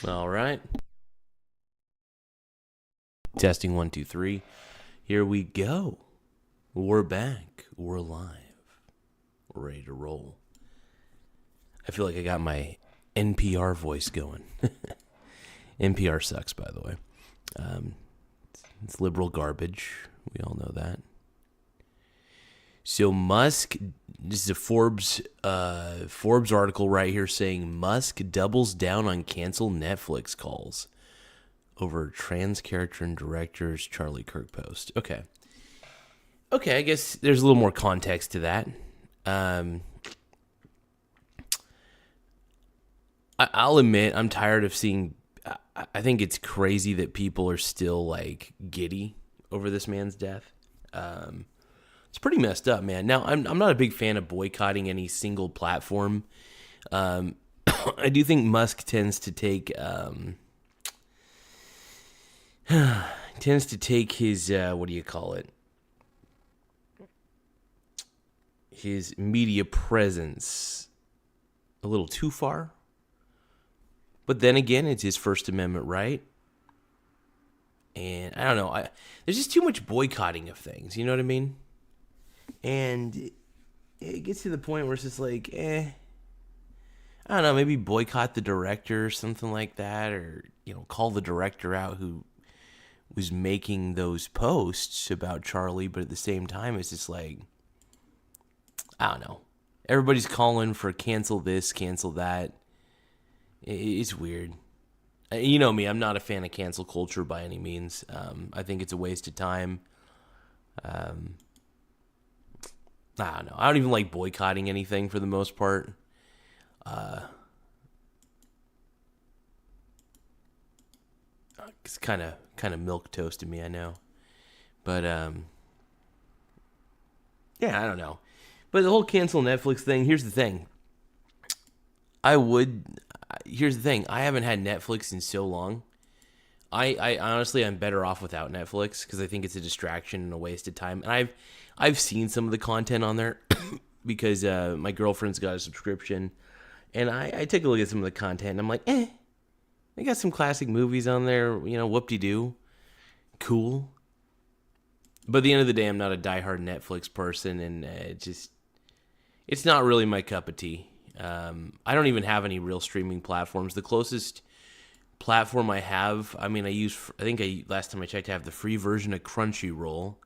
All right. Testing 1, 2, 3. Here we go. We're back. We're live. We're ready to roll. I feel like I got my NPR voice going. NPR sucks, by the way. It's liberal garbage. We all know that. So Musk, this is a Forbes article right here saying Musk doubles down on cancel Netflix calls over trans character and director's Charlie Kirk post. Okay, I guess there's a little more context to that. I'll admit I'm tired of seeing. I think it's crazy that people are still like giddy over this man's death. It's pretty messed up, man. Now, I'm not a big fan of boycotting any single platform. I do think Musk tends to take his what do you call it? His media presence a little too far. But then again, it's his First Amendment right. And I don't know. There's just too much boycotting of things. You know what I mean? And it gets to the point where it's just like, I don't know, maybe boycott the director or something like that, or, call the director out who was making those posts about Charlie, but at the same time, it's just like, I don't know. Everybody's calling for cancel this, cancel that. It's weird. You know me, I'm not a fan of cancel culture by any means. I think it's a waste of time. I don't know. I don't even like boycotting anything for the most part. It's kind of milquetoast to me, I know. But yeah, I don't know. But the whole cancel Netflix thing, here's the thing. Here's the thing. I haven't had Netflix in so long. I honestly, I'm better off without Netflix because I think it's a distraction and a waste of time. And I've seen some of the content on there because my girlfriend's got a subscription, and I take a look at some of the content, and I'm like, they got some classic movies on there, whoop-de-doo, cool. But at the end of the day, I'm not a diehard Netflix person, and it's not really my cup of tea. I don't even have any real streaming platforms. The closest platform I have, last time I checked, I have the free version of Crunchyroll,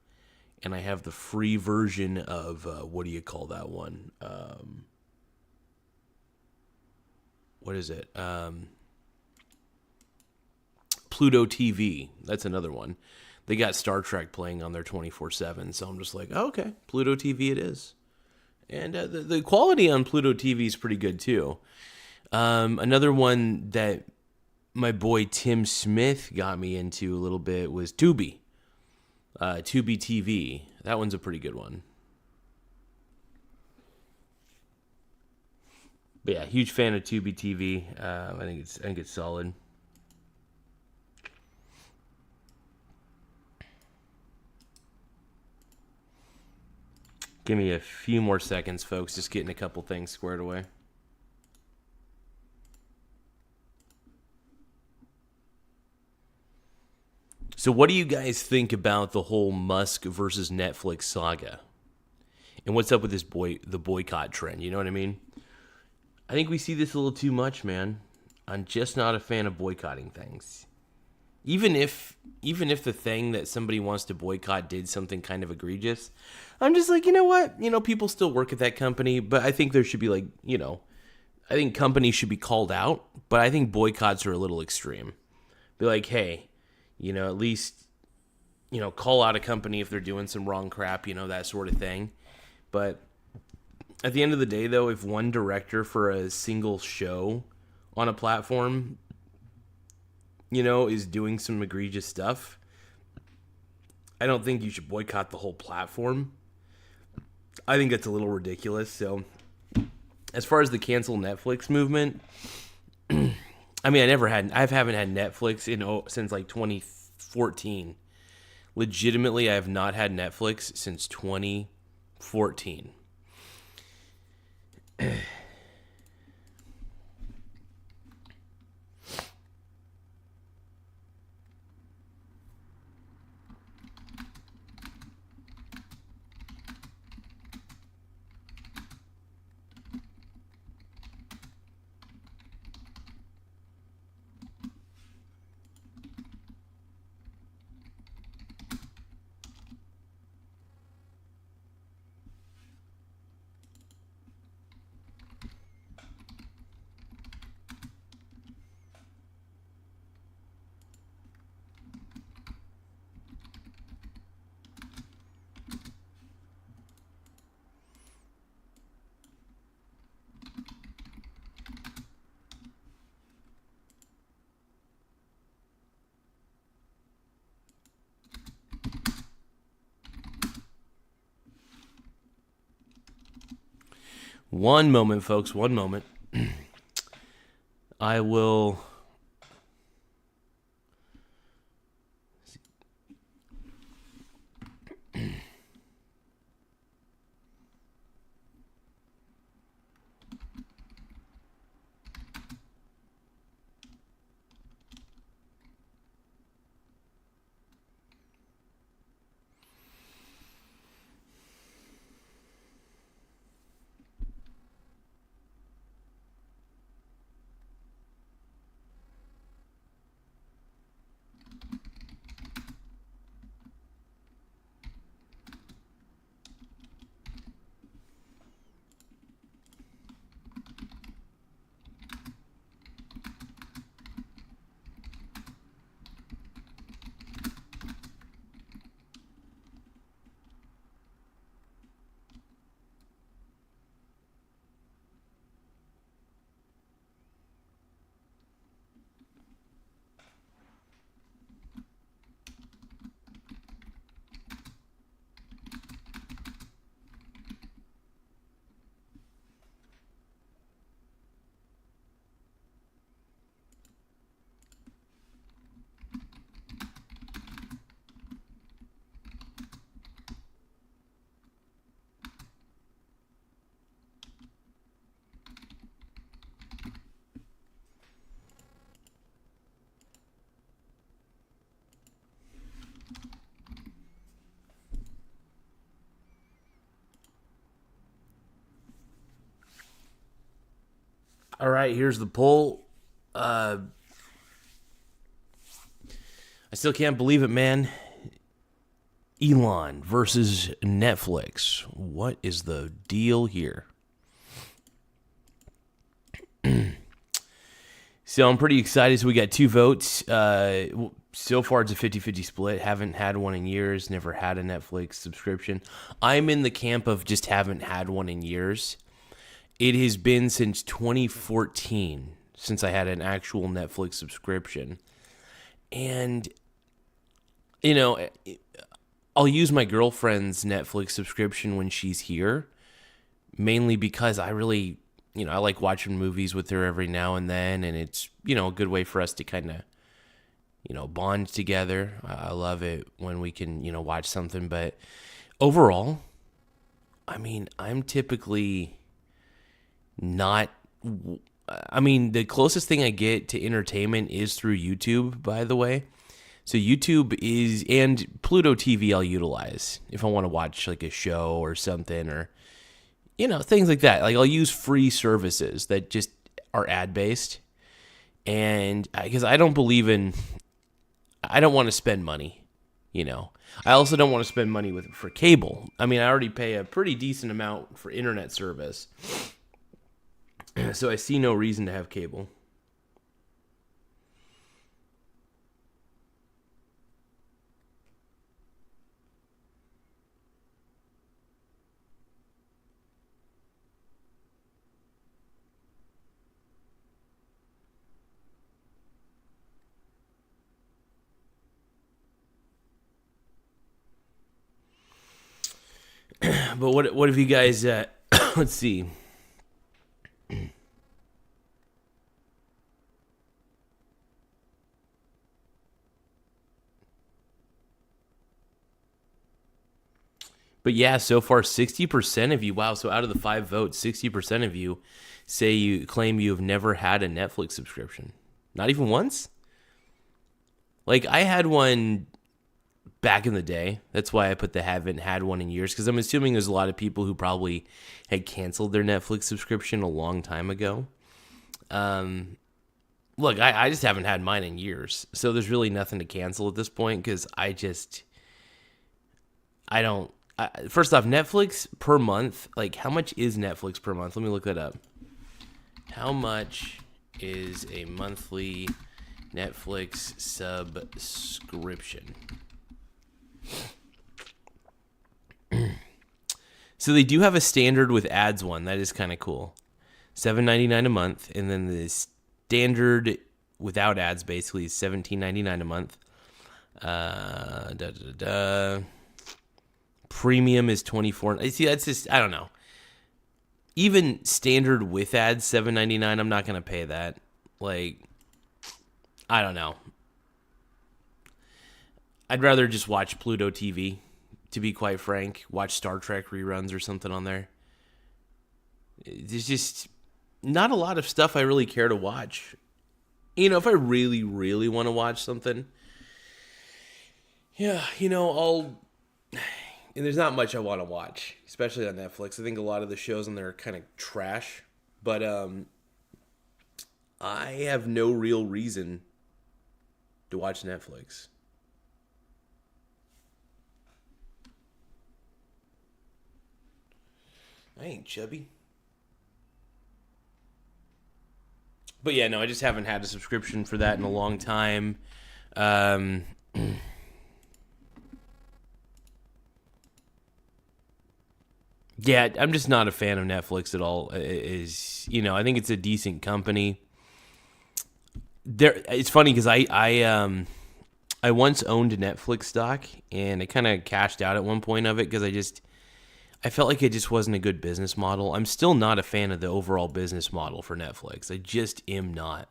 and I have the free version of, what do you call that one? What is it? Pluto TV. That's another one. They got Star Trek playing on their 24/7, so I'm just like, oh, okay, Pluto TV it is. And the quality on Pluto TV is pretty good, too. Another one that my boy Tim Smith got me into a little bit was Tubi. Tubi TV. That one's a pretty good one. But yeah, huge fan of Tubi TV. I think it's solid. Give me a few more seconds, folks. Just getting a couple things squared away. So what do you guys think about the whole Musk versus Netflix saga? And what's up with the boycott trend? You know what I mean? I think we see this a little too much, man. I'm just not a fan of boycotting things. Even if the thing that somebody wants to boycott did something kind of egregious, I'm just like, you know what? People still work at that company, but I think there should be like, I think companies should be called out, but I think boycotts are a little extreme. Be like, hey, at least, call out a company if they're doing some wrong crap, that sort of thing. But at the end of the day, though, if one director for a single show on a platform, is doing some egregious stuff, I don't think you should boycott the whole platform. I think that's a little ridiculous. So, as far as the cancel Netflix movement, I haven't had Netflix since like 2014. Legitimately, I have not had Netflix since 2014. One moment, folks. One moment. I will... All right, here's the poll. I still can't believe it, man. Elon versus Netflix. What is the deal here? So I'm pretty excited. So we got 2 votes. So far, it's a 50-50 split. Haven't had one in years. Never had a Netflix subscription. I'm in the camp of just haven't had one in years. It has been since 2014 since I had an actual Netflix subscription. And, you know, I'll use my girlfriend's Netflix subscription when she's here, mainly because I really, I like watching movies with her every now and then, and it's, a good way for us to kind of, bond together. I love it when we can, watch something, but overall, I'm typically not... the closest thing I get to entertainment is through YouTube, by the way. So YouTube is, and Pluto TV I'll utilize if I want to watch like a show or something, or, things like that. Like I'll use free services that just are ad-based. And because I don't want to spend money, I also don't want to spend money for cable. I already pay a pretty decent amount for internet service. So I see no reason to have cable. But what have you guys, let's see. But yeah, so far 60% of you, wow, so out of the 5 votes, 60% of you claim you have never had a Netflix subscription. Not even once? Like, I had one back in the day. That's why I put the haven't had one in years, because I'm assuming there's a lot of people who probably had canceled their Netflix subscription a long time ago. Look, I just haven't had mine in years, so there's really nothing to cancel at this point, because first off, Netflix per month, like how much is Netflix per month? Let me look that up. How much is a monthly Netflix subscription? So they do have a standard with ads one. That is kind of cool. $7.99 a month, and then the standard without ads basically is $17.99 a month. Premium is $24. See, that's just, I don't know. even standard with ads, $7.99. I'm not gonna pay that. Like, I don't know. I'd rather just watch Pluto TV, to be quite frank. Watch Star Trek reruns or something on there. There's just not a lot of stuff I really care to watch. If I really, really want to watch something, yeah, and there's not much I want to watch, especially on Netflix. I think a lot of the shows on there are kind of trash, but I have no real reason to watch Netflix. I ain't chubby. But yeah, no, I just haven't had a subscription for that in a long time. Yeah, I'm just not a fan of Netflix at all. I think it's a decent company. It's funny because I once owned Netflix stock, and I kind of cashed out at one point of it because I felt like it just wasn't a good business model. I'm still not a fan of the overall business model for Netflix. I just am not.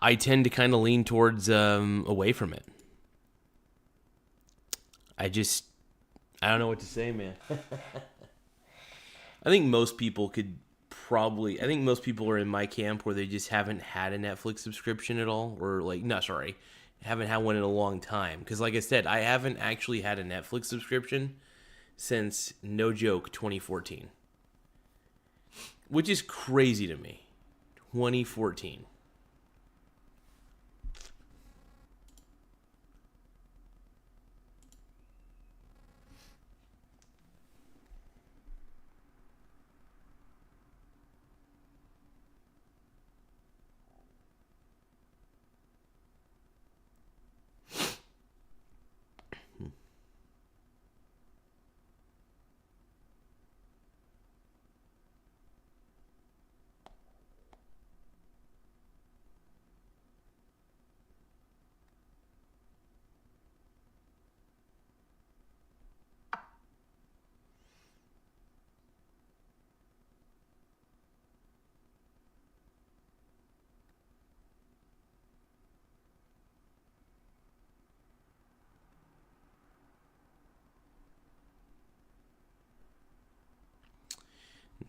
I tend to kind of lean towards away from it. I don't know what to say, man. I think most people are in my camp where they just haven't had a Netflix subscription at all, or haven't had one in a long time. Because like I said, I haven't actually had a Netflix subscription since, no joke, 2014. Which is crazy to me. 2014.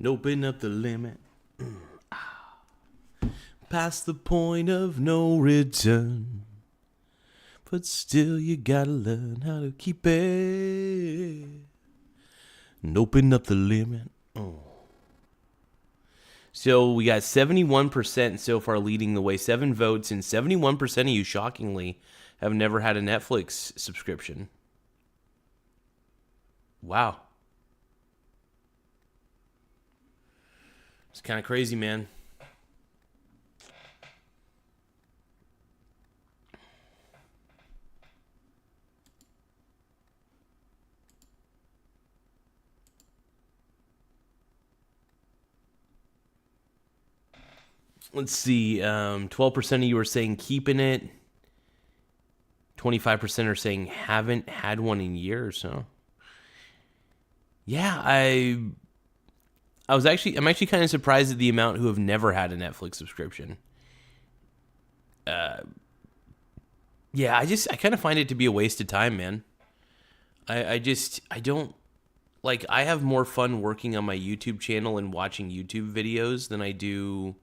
Open up the limit. Past the point of no return. But still you gotta learn how to keep it. And open up the limit. Oh. So we got 71% so far leading the way. 7 votes, and 71% of you, shockingly, have never had a Netflix subscription. Wow. It's kind of crazy, man. Let's see. 12% of you are saying keeping it. 25% are saying haven't had one in years. So, yeah, I'm actually kind of surprised at the amount who have never had a Netflix subscription. Yeah, I kind of find it to be a waste of time, man. I don't, like, I have more fun working on my YouTube channel and watching YouTube videos than I do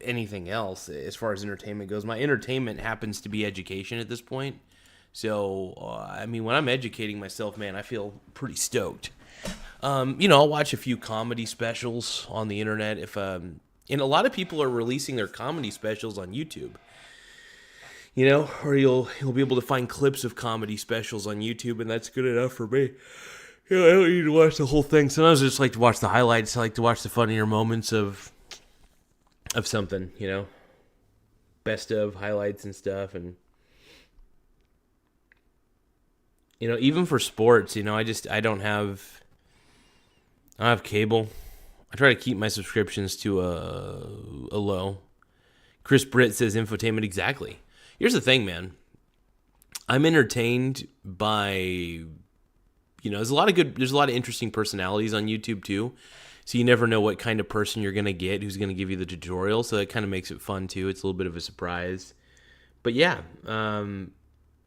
anything else as far as entertainment goes. My entertainment happens to be education at this point. So, when I'm educating myself, man, I feel pretty stoked. I'll watch a few comedy specials on the internet and a lot of people are releasing their comedy specials on YouTube. Or you'll be able to find clips of comedy specials on YouTube, and that's good enough for me. I don't need to watch the whole thing. Sometimes I just like to watch the highlights. I like to watch the funnier moments of something, best of highlights and stuff. And even for sports, I don't have cable. I try to keep my subscriptions to a low. Chris Britt says infotainment. Exactly. Here's the thing, man. I'm entertained by there's a lot of interesting personalities on YouTube too. So you never know what kind of person you're going to get who's going to give you the tutorial. So that kind of makes it fun too. It's a little bit of a surprise. But yeah, I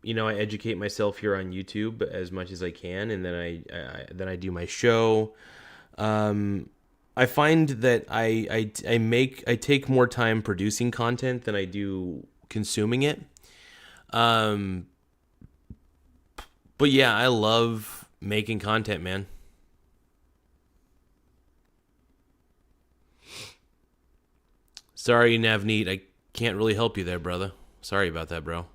educate myself here on YouTube as much as I can, and then I do my show. I find that I take more time producing content than I do consuming it. But yeah, I love making content, man. Sorry, Navneet, I can't really help you there, brother. Sorry about that, bro.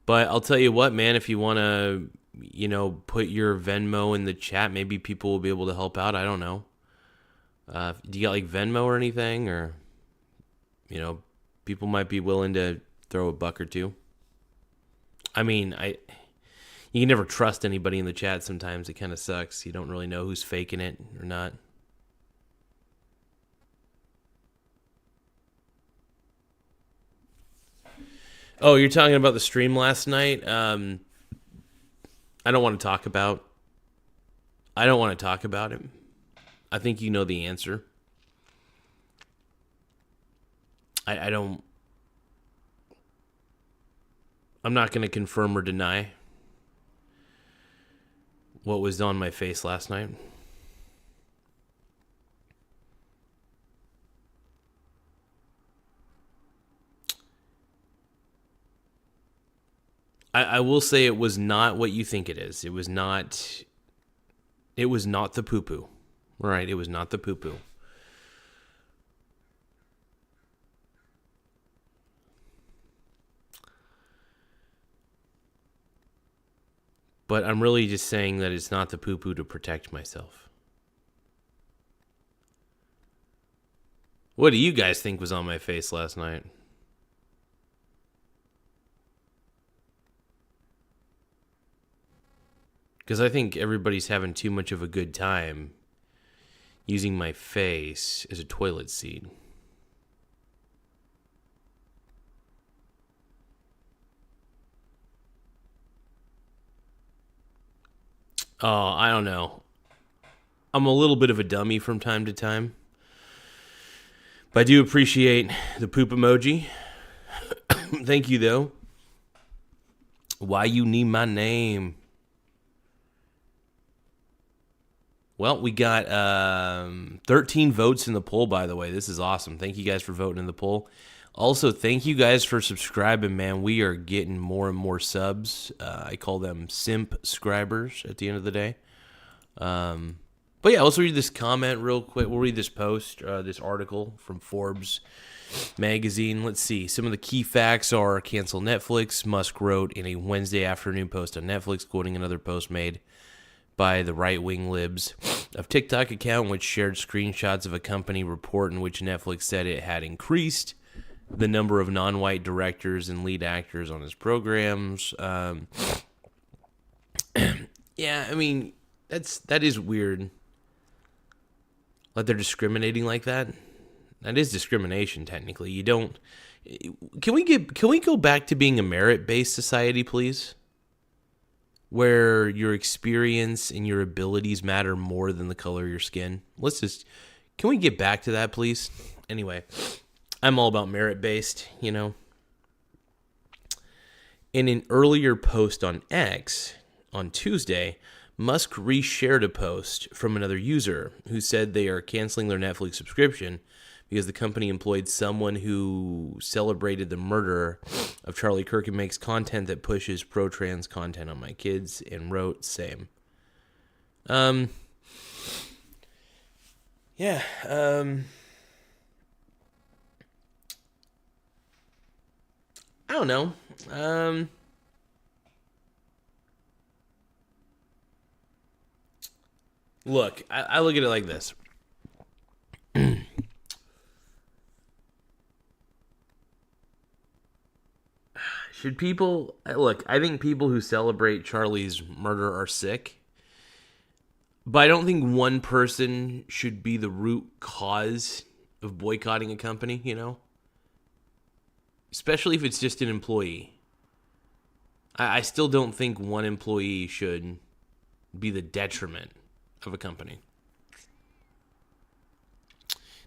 But I'll tell you what, man, if you want to, put your Venmo in the chat, maybe people will be able to help out. I don't know. Do you got like Venmo or anything? Or, people might be willing to throw a buck or two. I mean, you can never trust anybody in the chat sometimes. It kind of sucks. You don't really know who's faking it or not. Oh, you're talking about the stream last night? I don't want to talk about it. I think you know the answer. I'm not going to confirm or deny what was on my face last night. I will say it was not what you think it is. It was not the poo-poo. Right, it was not the poo-poo. But I'm really just saying that it's not the poo-poo to protect myself. What do you guys think was on my face last night? Because I think everybody's having too much of a good time using my face as a toilet seat. Oh, I don't know. I'm a little bit of a dummy from time to time. But I do appreciate the poop emoji. Thank you, though. Why you need my name? Well, we got 13 votes in the poll, by the way. This is awesome. Thank you guys for voting in the poll. Also, thank you guys for subscribing, man. We are getting more and more subs. I call them simp-scribers at the end of the day. But yeah, let's read this comment real quick. We'll read this post, this article from Forbes magazine. Let's see. Some of the key facts are cancel Netflix. Musk wrote in a Wednesday afternoon post on Netflix, quoting another post made by the right-wing libs of TikTok account, which shared screenshots of a company report in which Netflix said it had increased the number of non-white directors and lead actors on its programs. Yeah, I mean, that is weird. Like they're discriminating like that. That is discrimination, technically. You don't. Can we go back to being a merit-based society, please? Where your experience and your abilities matter more than the color of your skin. Can we get back to that, please? Anyway, I'm all about merit-based, In an earlier post on X on Tuesday, Musk reshared a post from another user who said they are canceling their Netflix subscription because the company employed someone who celebrated the murder of Charlie Kirk and makes content that pushes pro-trans content on my kids, and wrote, same. Yeah, I don't know. Look, I look at it like this. Should people... Look, I think people who celebrate Charlie's murder are sick. But I don't think one person should be the root cause of boycotting a company, Especially if it's just an employee. I still don't think one employee should be the detriment of a company.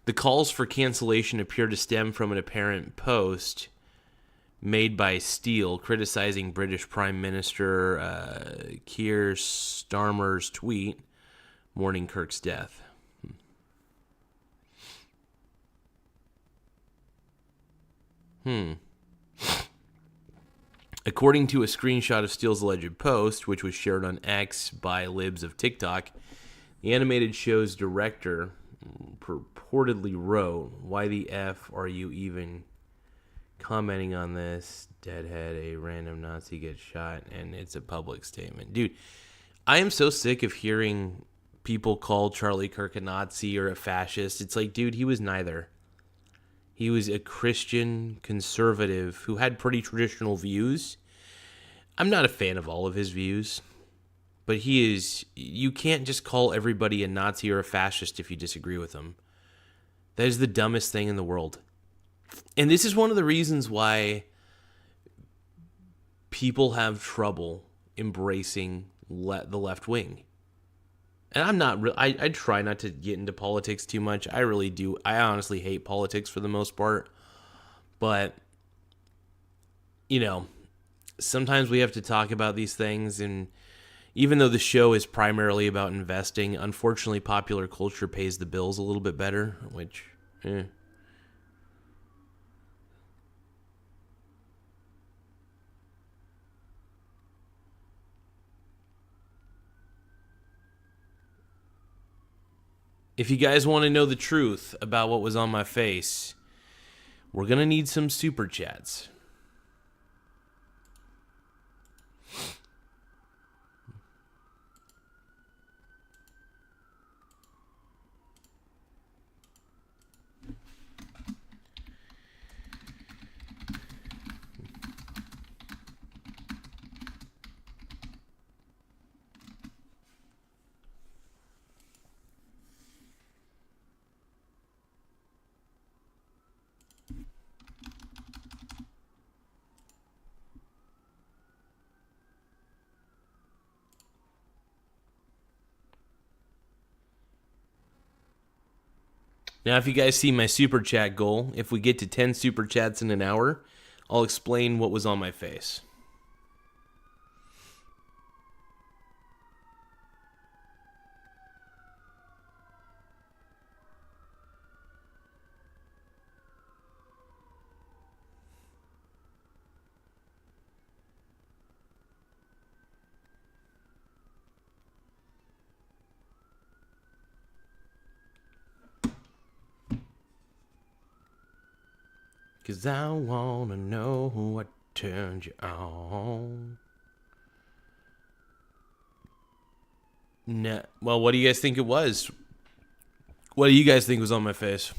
The calls for cancellation appear to stem from an apparent post made by Steele criticizing British Prime Minister Keir Starmer's tweet mourning Kirk's death. According to a screenshot of Steele's alleged post, which was shared on X by libs of TikTok, the animated show's director purportedly wrote, "Why the F are you even commenting on this? Deadhead, a random Nazi gets shot," and it's a public statement. Dude, I am so sick of hearing people call Charlie Kirk a Nazi or a fascist. It's like, dude, he was neither. He was a Christian conservative who had pretty traditional views. I'm not a fan of all of his views, but he is. You can't just call everybody a Nazi or a fascist if you disagree with them. That is the dumbest thing in the world. And this is one of the reasons why people have trouble embracing the left wing. And I'm not I try not to get into politics too much. I really do. I honestly hate politics for the most part. But, you know, sometimes we have to talk about these things. And even though the show is primarily about investing, unfortunately, popular culture pays the bills a little bit better, which, If you guys want to know the truth about what was on my face, we're going to need some super chats. Now, if you guys see my super chat goal, if we get to 10 super chats in an hour, I'll explain what was on my face. Cause I wanna know what turned you on. Nah. Well, what do you guys think it was? What do you guys think was on my face?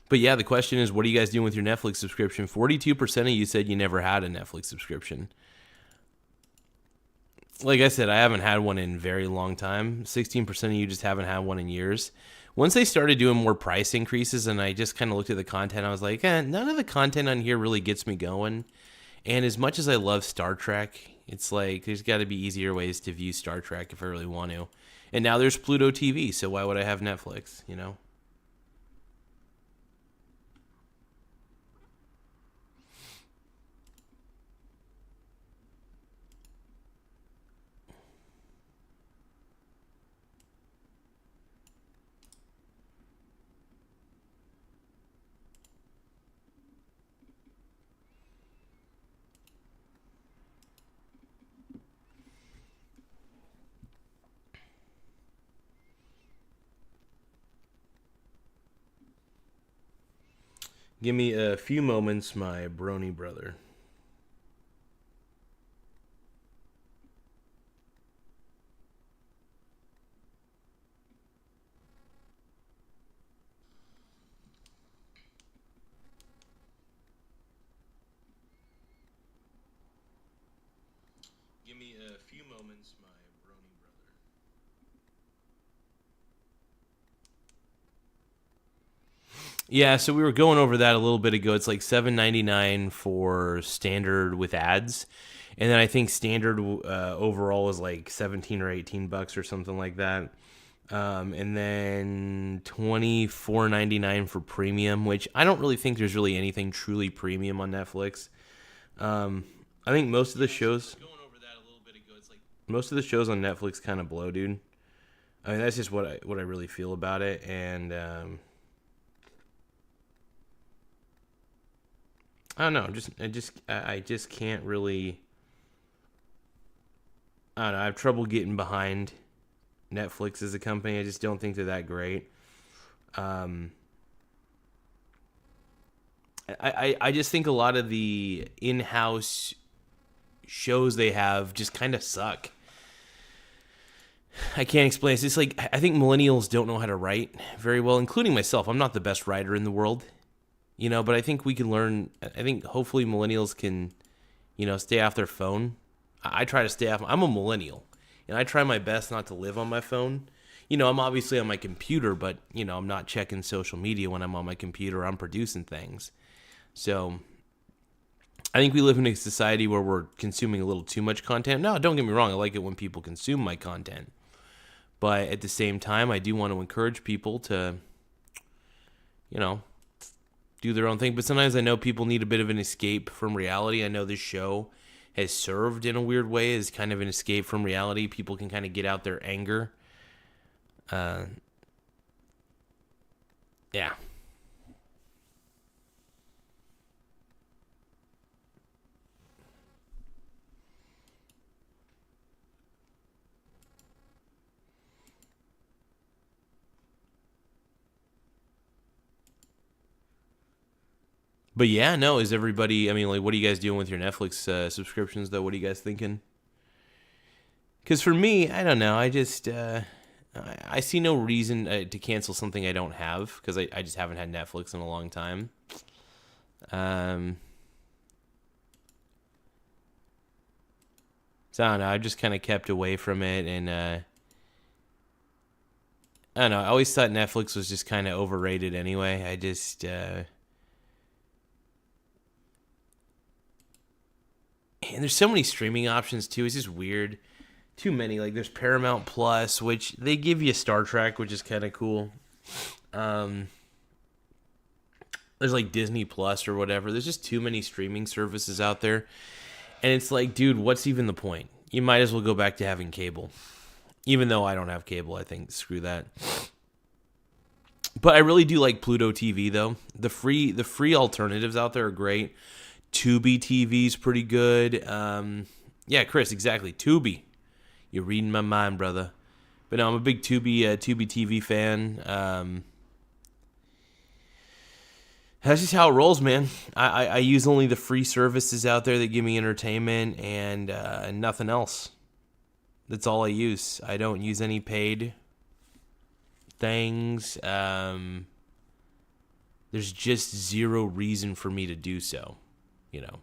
But yeah, the question is, what are you guys doing with your Netflix subscription? 42% of you said you never had a Netflix subscription. Like I said, I haven't had one in a very long time. 16% of you just haven't had one in years. Once they started doing more price increases and I just kind of looked at the content, I was like, none of the content on here really gets me going. And as much as I love Star Trek, it's like there's got to be easier ways to view Star Trek if I really want to. And now there's Pluto TV, so why would I have Netflix, you know? Give me a few moments, my brony brother. Give me a few moments, my brony brother. Yeah, so we were going over that a little bit ago. It's like $7.99 for standard with ads, and then I think standard overall is like 17 or $18 or something like that. And then $24.99 for premium, which I don't really think there's really anything truly premium on Netflix. I think most of the shows on Netflix kind of blow, dude. I mean, that's just what I really feel about it, and I don't know. I just can't really. I don't know. I have trouble getting behind Netflix as a company. I just don't think they're that great. Um, I just think a lot of the in-house shows they have just kind of suck. I can't explain. It's just like I think millennials don't know how to write very well, including myself. I'm not the best writer in the world, but I think we can learn. I think hopefully millennials can, stay off their phone. I try to stay off. I'm a millennial, and I try my best not to live on my phone. I'm obviously on my computer, but I'm not checking social media when I'm on my computer. I'm producing things. So I think we live in a society where we're consuming a little too much content. No, don't get me wrong. I like it when people consume my content. But at the same time, I do want to encourage people to, you know, do their own thing. But sometimes I know people need a bit of an escape from reality. I know this show has served in a weird way as kind of an escape from reality. People can kind of get out their anger. Yeah. But yeah, no, is everybody, I mean, like, what are you guys doing with your Netflix subscriptions, though? What are you guys thinking? Because for me, I don't know. I see no reason to cancel something I don't have because I just haven't had Netflix in a long time. Um, so I don't know. I've just kind of kept away from it. And I don't know. I always thought Netflix was just kind of overrated anyway. And there's so many streaming options too. It's just weird. Too many. Like there's Paramount Plus, which they give you Star Trek, which is kind of cool. Um, there's like Disney Plus or whatever. There's just too many streaming services out there, and it's like, dude, what's even the point? You might as well go back to having cable. Even though I don't have cable, I think screw that. But I really do like Pluto TV though. The free alternatives out there are great. Tubi TV's pretty good. Yeah, Chris, exactly. Tubi. You're reading my mind, brother. But no, I'm a big Tubi TV fan. That's just how it rolls, man. I use only the free services out there that give me entertainment and nothing else. That's all I use. I don't use any paid things. There's just zero reason for me to do so, you know.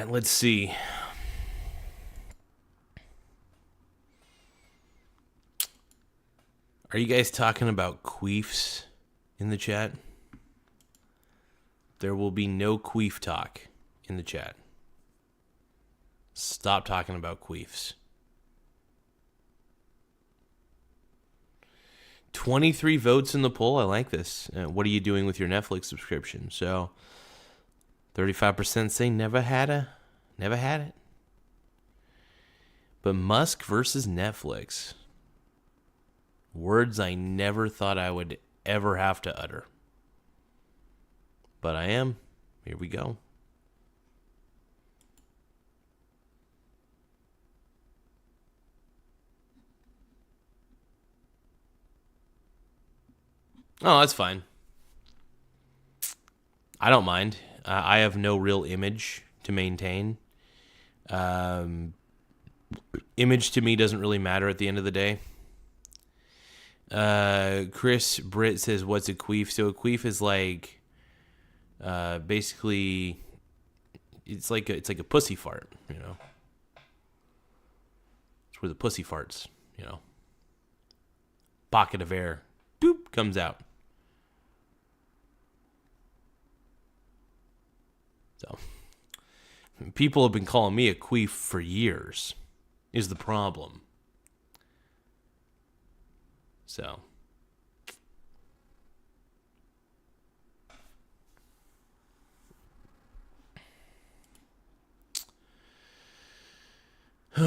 chat. Let's see. Are you guys talking about queefs in the chat? There will be no queef talk in the chat. Stop talking about queefs. 23 votes in the poll. I like this. What are you doing with your Netflix subscription? So 35% say never had it. But Musk versus Netflix. Words I never thought I would ever have to utter. But I am. Here we go. Oh, that's fine. I don't mind. I have no real image to maintain. Image to me doesn't really matter at the end of the day. Chris Britt says, what's a queef? So a queef is like, basically, it's like a pussy fart, you know. It's where the pussy farts, you know. Pocket of air, boop, comes out. So, people have been calling me a queef for years, is the problem. So, if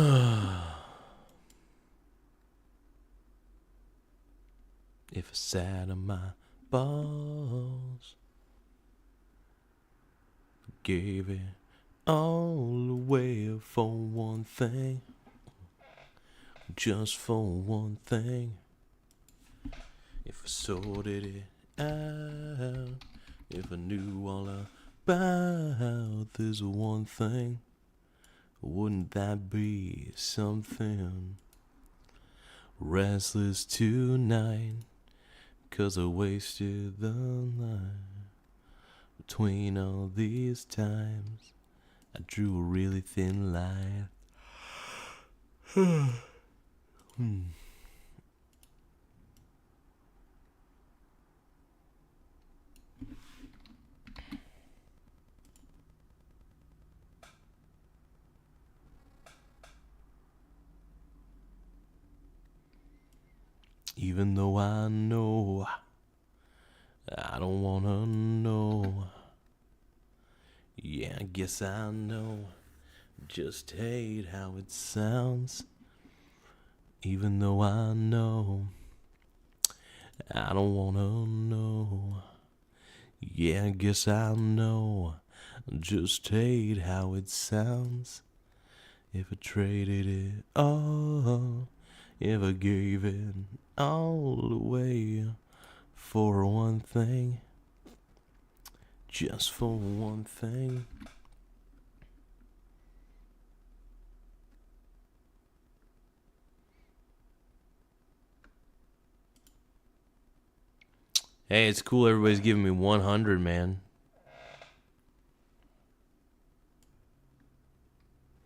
I sat on my balls, gave it all away for one thing, just for one thing. If I sorted it out, if I knew all about this one thing, wouldn't that be something? Restless tonight, 'cause I wasted the night. Between all these times, I drew a really thin line. Even though I know I don't wanna know. Yeah, I guess I know. Just hate how it sounds. Even though I know I don't wanna know. Yeah, I guess I know. Just hate how it sounds. If I traded it all, if I gave it all away for one thing, just for one thing. Hey, it's cool everybody's giving me 100, man.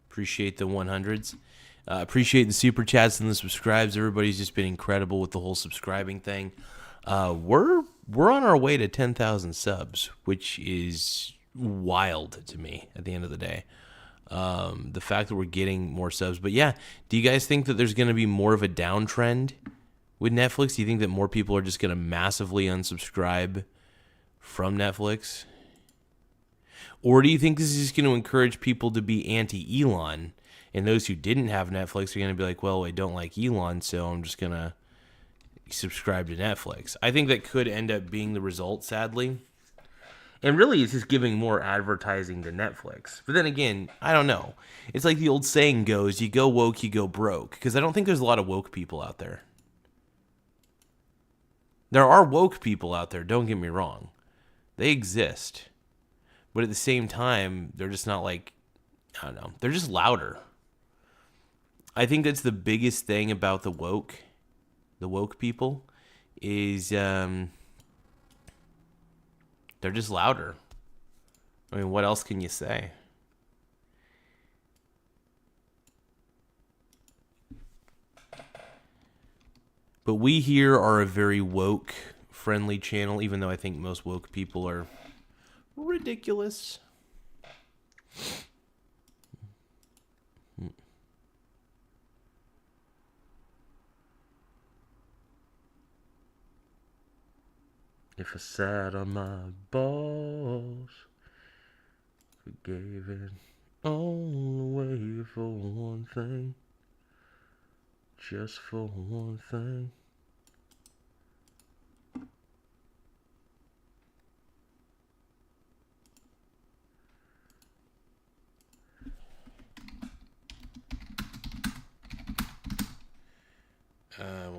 Appreciate the 100s. Appreciate the super chats and the subscribes. Everybody's just been incredible with the whole subscribing thing. We're on our way to 10,000 subs, which is wild to me at the end of the day. The fact that we're getting more subs. But yeah, do you guys think that there's going to be more of a downtrend with Netflix? Do you think that more people are just going to massively unsubscribe from Netflix? Or do you think this is just going to encourage people to be anti-Elon? And those who didn't have Netflix are going to be like, well, I don't like Elon, so I'm just going to subscribe to Netflix. I think that could end up being the result, sadly. And really, it's just giving more advertising to Netflix. But then again, I don't know. It's like the old saying goes, you go woke, you go broke. Because I don't think there's a lot of woke people out there. There are woke people out there, don't get me wrong. They exist. But at the same time, they're just not like, I don't know, they're just louder. I think that's the biggest thing about the woke people, is they're just louder. I mean, what else can you say? But we here are a very woke friendly channel, even though I think most woke people are ridiculous. If I sat on my balls, forgave it all away for one thing, just for one thing.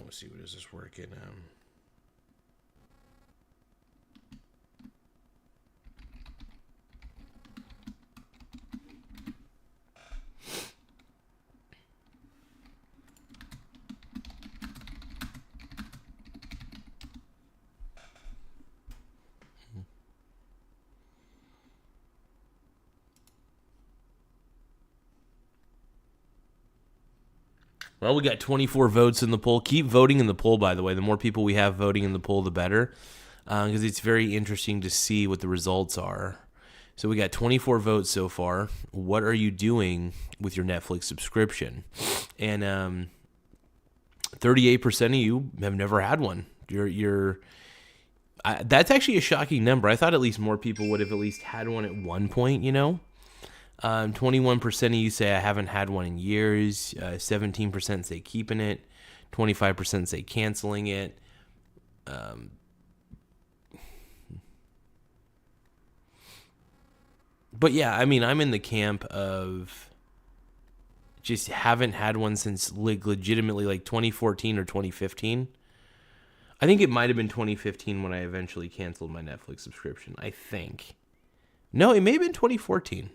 Let's see, what is this working? Well, we got 24 votes in the poll. Keep voting in the poll, by the way. The more people we have voting in the poll, the better, because it's very interesting to see what the results are. So we got 24 votes so far. What are you doing with your Netflix subscription? And 38% of you have never had one. That's actually a shocking number. I thought at least more people would have at least had one at one point, 21% of you say I haven't had one in years. 17% say keeping it. 25% say canceling it. But yeah, I mean, I'm in the camp of just haven't had one since legitimately like 2014 or 2015. I think it might have been 2015 when I eventually canceled my Netflix subscription. I think. No, it may have been 2014.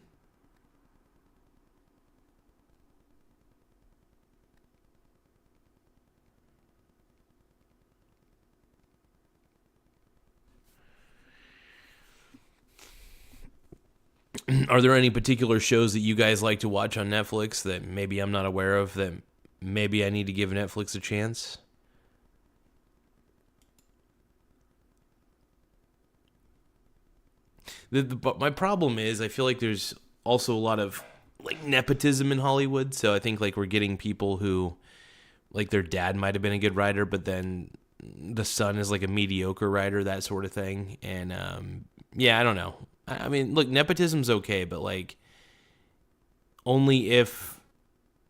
Are there any particular shows that you guys like to watch on Netflix that maybe I'm not aware of that maybe I need to give Netflix a chance? But my problem is I feel like there's also a lot of like nepotism in Hollywood. So I think like we're getting people who like their dad might have been a good writer, but then the son is like a mediocre writer, that sort of thing. And yeah, I don't know. I mean, look, nepotism's okay, but like only if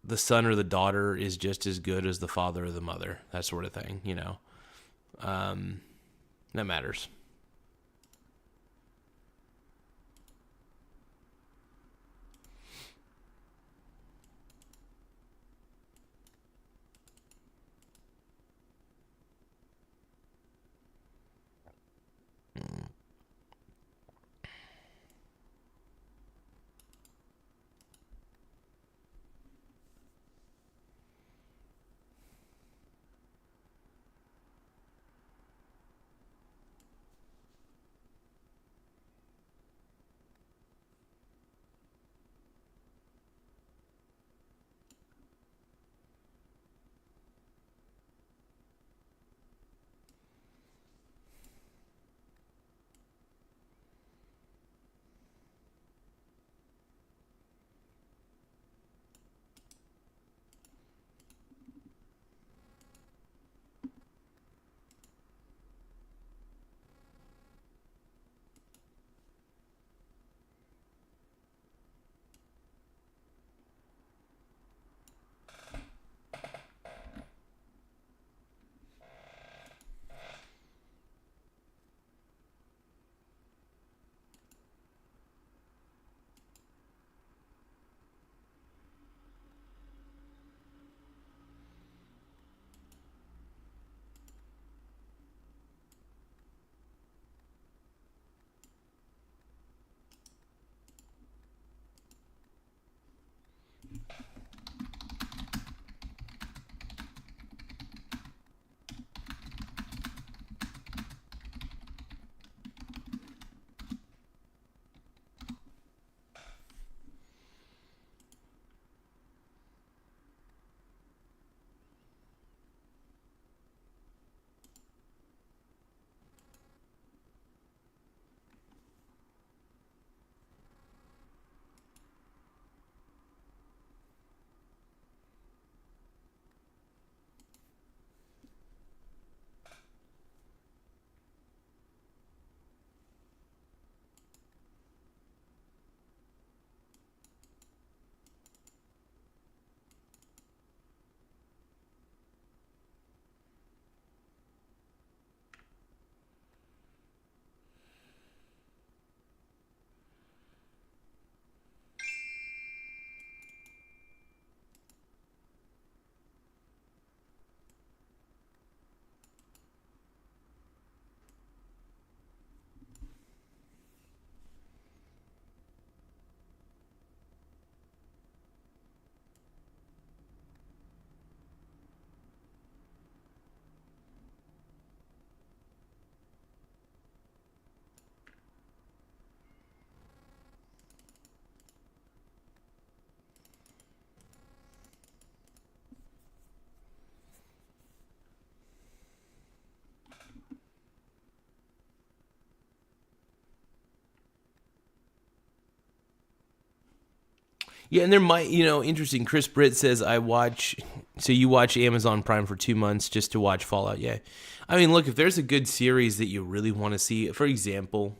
the son or the daughter is just as good as the father or the mother, that sort of thing, that matters. Yeah, and there might, interesting. Chris Britt says, so you watch Amazon Prime for 2 months just to watch Fallout. Yeah. I mean, look, if there's a good series that you really want to see, for example,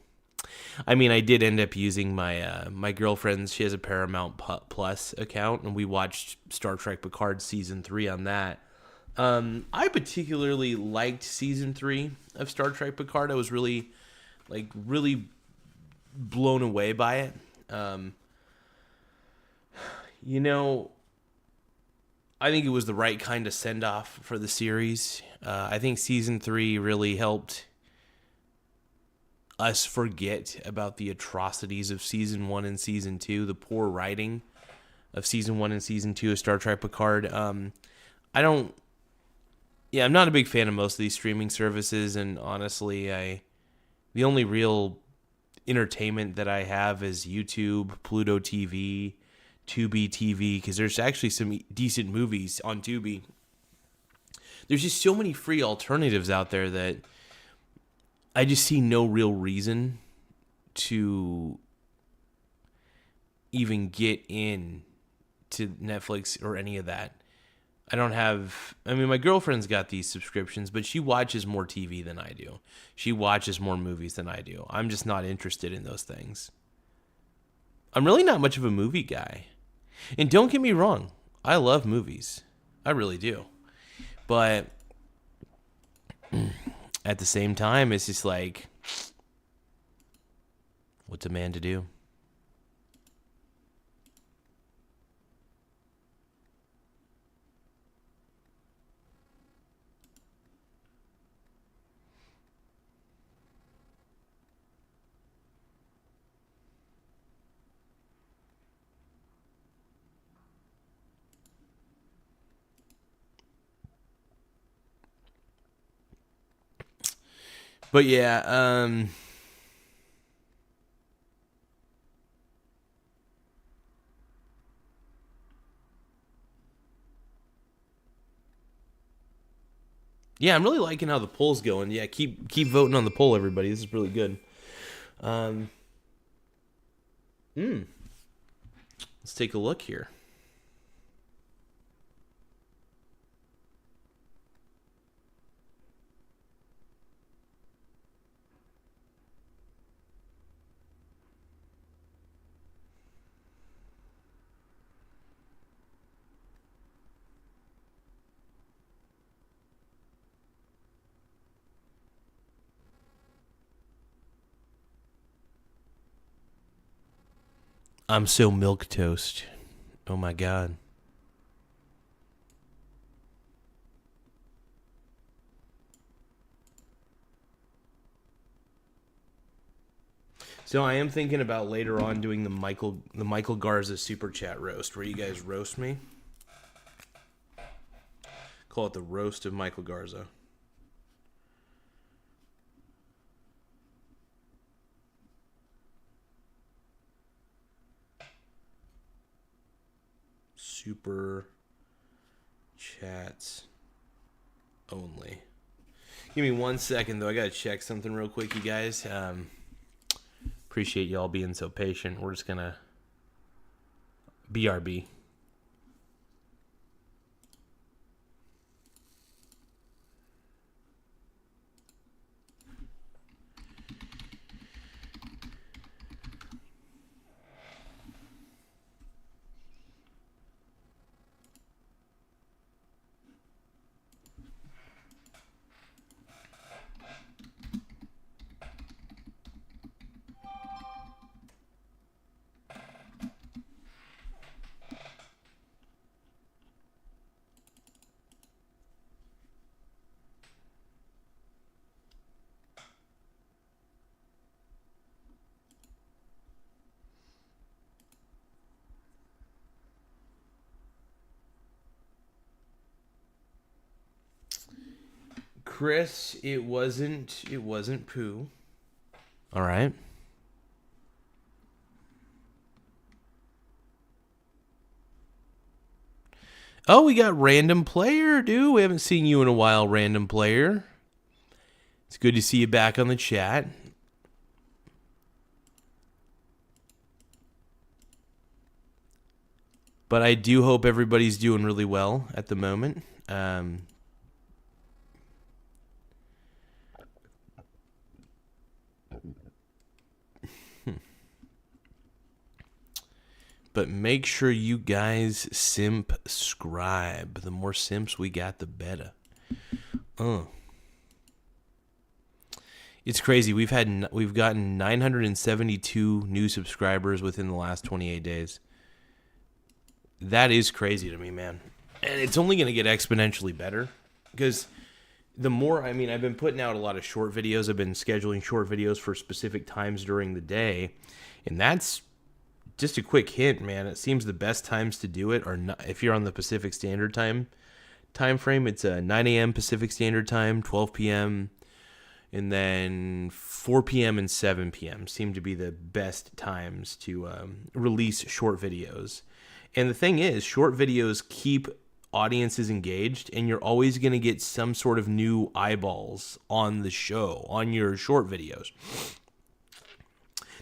I mean, I did end up using my girlfriend's, she has a Paramount Plus account, and we watched Star Trek Picard Season 3 on that. I particularly liked Season 3 of Star Trek Picard. I was really blown away by it. I think it was the right kind of send-off for the series. I think Season 3 really helped us forget about the atrocities of Season 1 and Season 2, the poor writing of Season 1 and Season 2 of Star Trek Picard. I'm not a big fan of most of these streaming services, and honestly, the only real entertainment that I have is YouTube, Pluto TV, Tubi TV, because there's actually some decent movies on Tubi. There's just so many free alternatives out there that I just see no real reason to even get in to Netflix or any of that. My girlfriend's got these subscriptions, but she watches more TV than I do. She watches more movies than I do. I'm just not interested in those things. I'm really not much of a movie guy. And don't get me wrong, I love movies. I really do. But at the same time, it's just like, what's a man to do? But yeah, I'm really liking how the poll's going. Yeah, keep voting on the poll, everybody. This is really good. Let's take a look here. I'm so milquetoast. Oh my God. So I am thinking about later on doing the Michael Garza super chat roast, where you guys roast me. Call it the roast of Michael Garza. Super chats only. Give me 1 second, though. I gotta check something real quick, you guys. Appreciate y'all being so patient. We're just gonna BRB. Chris, it wasn't poo. All right. Oh, we got Random Player, dude. We haven't seen you in a while, Random Player. It's good to see you back on the chat. But I do hope everybody's doing really well at the moment. But make sure you guys subscribe. The more simps we got, the better. It's crazy. We've gotten 972 new subscribers within the last 28 days. That is crazy to me, man. And it's only going to get exponentially better because the more, I've been putting out a lot of short videos. I've been scheduling short videos for specific times during the day, and that's just a quick hint, man. It seems the best times to do it are not, if you're on the Pacific Standard Time frame, it's 9 a.m. Pacific Standard Time, 12 p.m., and then 4 p.m. and 7 p.m. seem to be the best times to release short videos. And the thing is, short videos keep audiences engaged, and you're always going to get some sort of new eyeballs on the show, on your short videos.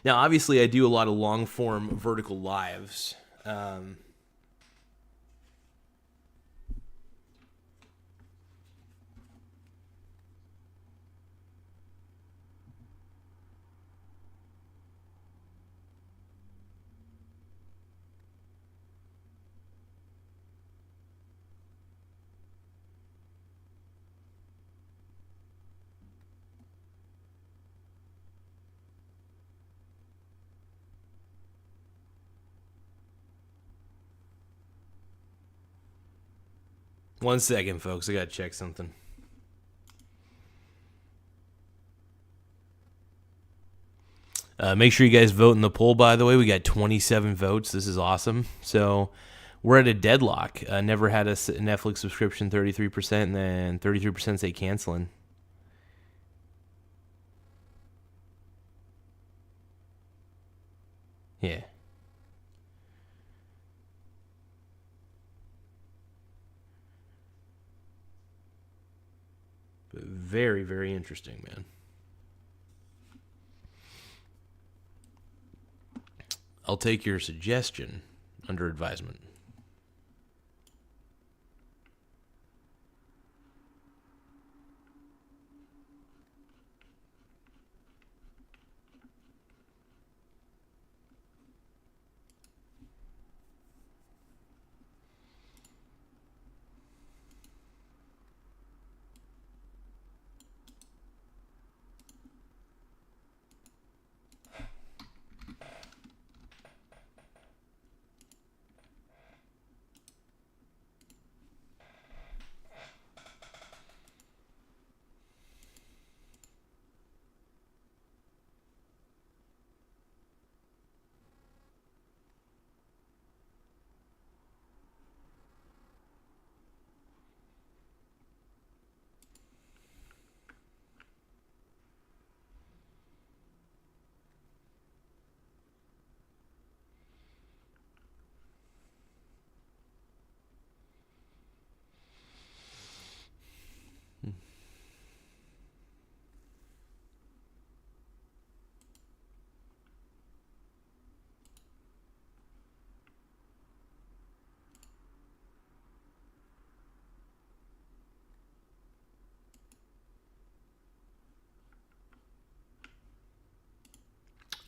Now, obviously, I do a lot of long-form vertical lives. One second, folks. I got to check something. Make sure you guys vote in the poll, by the way. We got 27 votes. This is awesome. So we're at a deadlock. Never had a Netflix subscription, 33%, and then 33% say canceling. Yeah. But very, very interesting, man. I'll take your suggestion under advisement.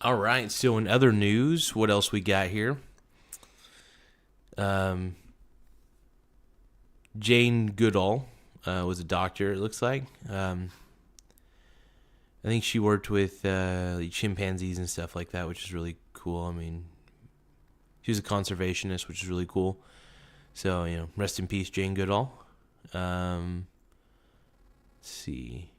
All right, so in other news, what else we got here? Jane Goodall was a doctor, it looks like. I think she worked with chimpanzees and stuff like that, which is really cool. I mean, she was a conservationist, which is really cool. So, rest in peace, Jane Goodall. Let's see.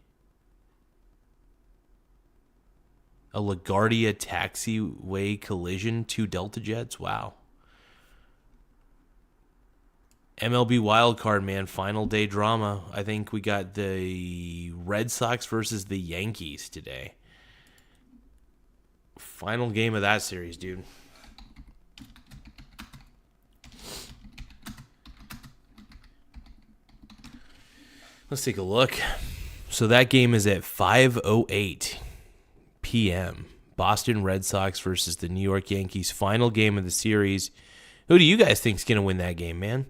A LaGuardia taxiway collision, 2 Delta jets. Wow. MLB wildcard, man. Final day drama. I think we got the Red Sox versus the Yankees today. Final game of that series, dude. Let's take a look. So that game is at 5:08 p.m. Boston Red Sox versus the New York Yankees. Final game of the series Who do you guys think's gonna win that game, man?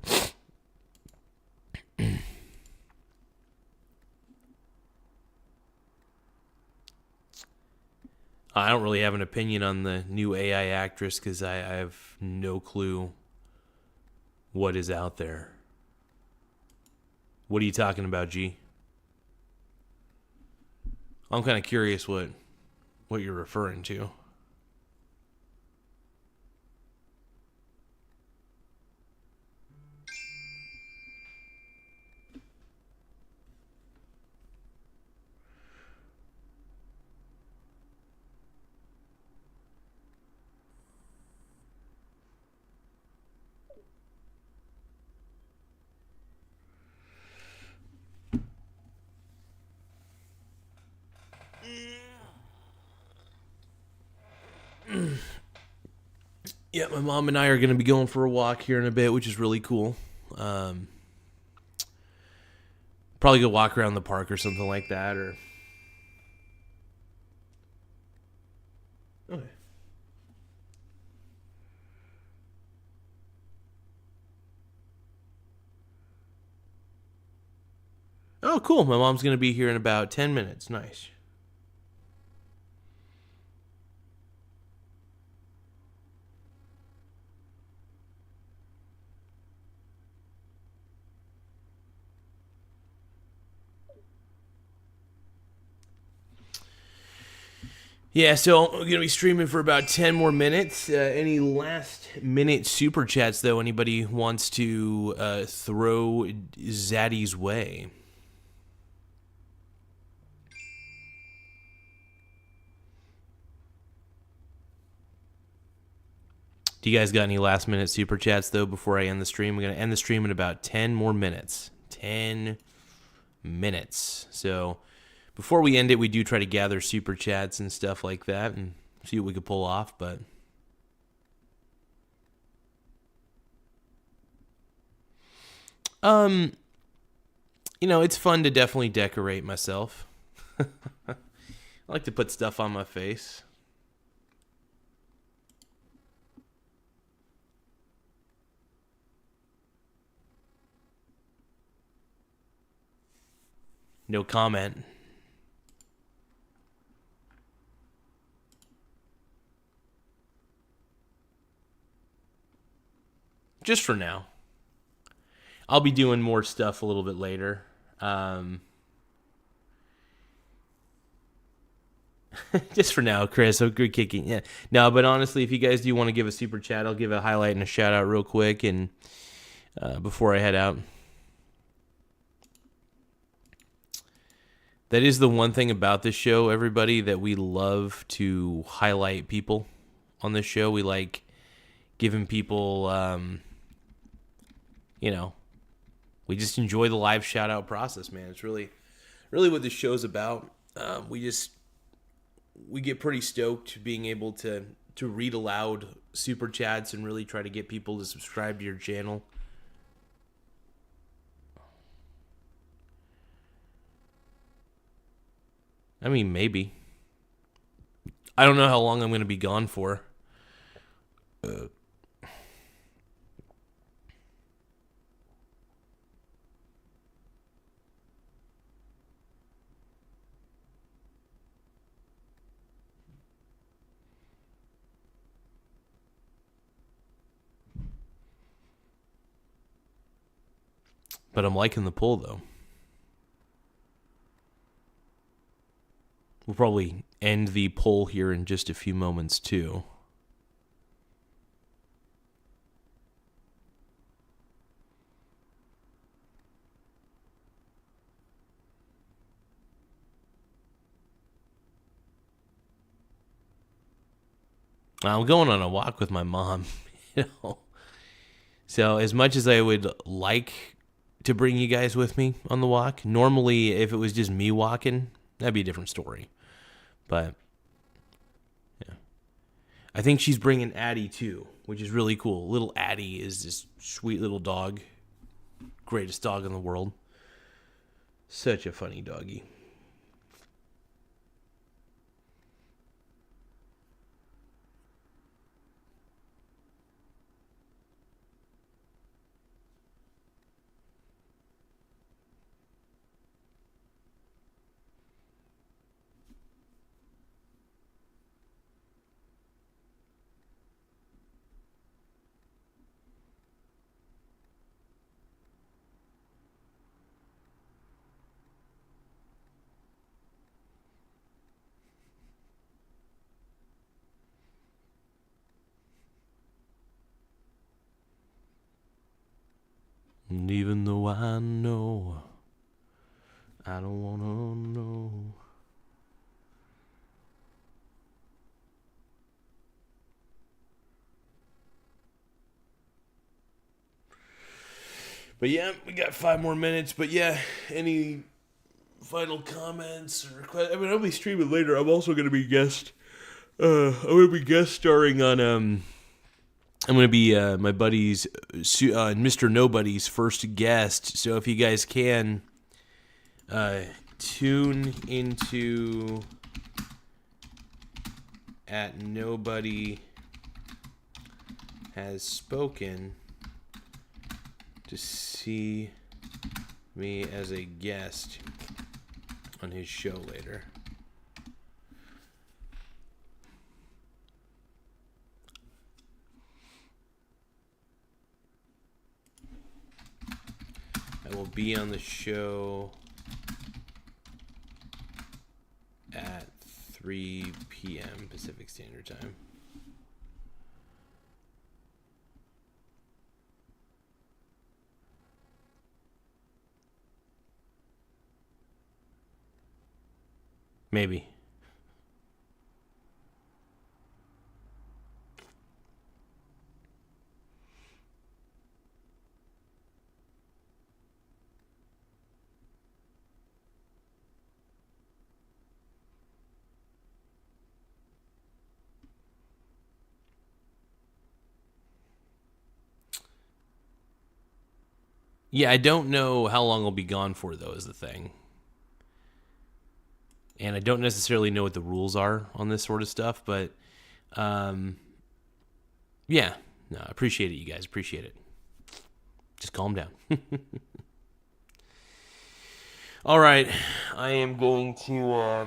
I don't really have an opinion on the new AI actress because I have no clue what is out there. What are you talking about, G? I'm kind of curious what you're referring to. Yeah, my mom and I are going to be going for a walk here in a bit, which is really cool. Probably go walk around the park or something like that. Or okay. Oh, cool. My mom's going to be here in about 10 minutes. Nice. Yeah, so I'm going to be streaming for about 10 more minutes. Any last minute super chats, though, anybody wants to throw Zaddy's way? Do you guys got any last minute super chats, though, before I end the stream? I'm going to end the stream in about 10 more minutes. 10 minutes. So before we end it, we do try to gather super chats and stuff like that and see what we could pull off, but you know, it's fun to definitely decorate myself. I like to put stuff on my face. No comment. Just for now. I'll be doing more stuff a little bit later. Just for now, Chris. So good kicking. Yeah. No, but honestly, if you guys do want to give a super chat, I'll give a highlight and a shout out real quick and before I head out. That is the one thing about this show, everybody, that we love to highlight people on this show. We like giving people, you know, we just enjoy the live shout out process, man. It's really what this show's about. We get pretty stoked being able to read aloud super chats and really try to get people to subscribe to your channel. I mean, maybe. I don't know how long I'm going to be gone for. But I'm liking the poll, though. We'll probably end the poll here in just a few moments, too. I'm going on a walk with my mom, you know. So as much as I would like to bring you guys with me on the walk, normally if it was just me walking, that'd be a different story. But yeah, I think she's bringing Addie too, which is really cool. Little Addie is this sweet little dog, greatest dog in the world. Such a funny doggy. And even though I know, I don't want to know. But yeah, we got 5 more minutes. But yeah, any final comments or questions? I mean, I'll be streaming later. I'm also going to be I'm going to be guest starring on I'm going to be my buddy's Mr. Nobody's first guest. So if you guys can tune into at Nobody Has Spoken to see me as a guest on his show later. I will be on the show at 3 p.m. Pacific Standard Time. Maybe. Yeah, I don't know how long I'll be gone for, though, is the thing. And I don't necessarily know what the rules are on this sort of stuff, but yeah, no, I appreciate it, you guys. Appreciate it. Just calm down. All right, I am going to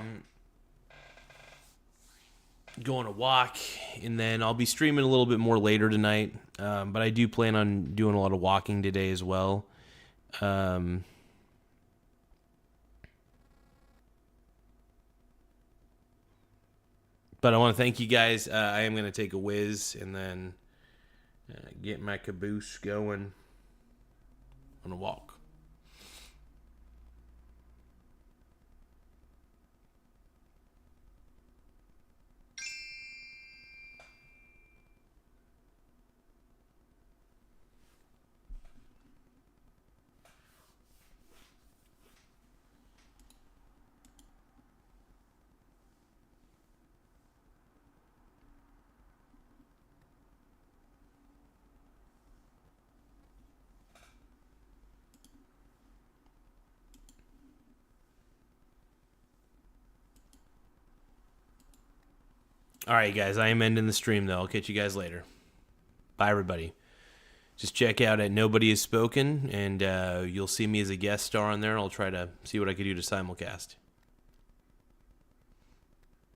go on a walk, and then I'll be streaming a little bit more later tonight. But I do plan on doing a lot of walking today as well. But I want to thank you guys. I am going to take a whiz and then get my caboose going on a walk. All right, guys, I am ending the stream, though. I'll catch you guys later. Bye, everybody. Just check out at Nobody Has Spoken, and you'll see me as a guest star on there. I'll try to see what I can do to simulcast.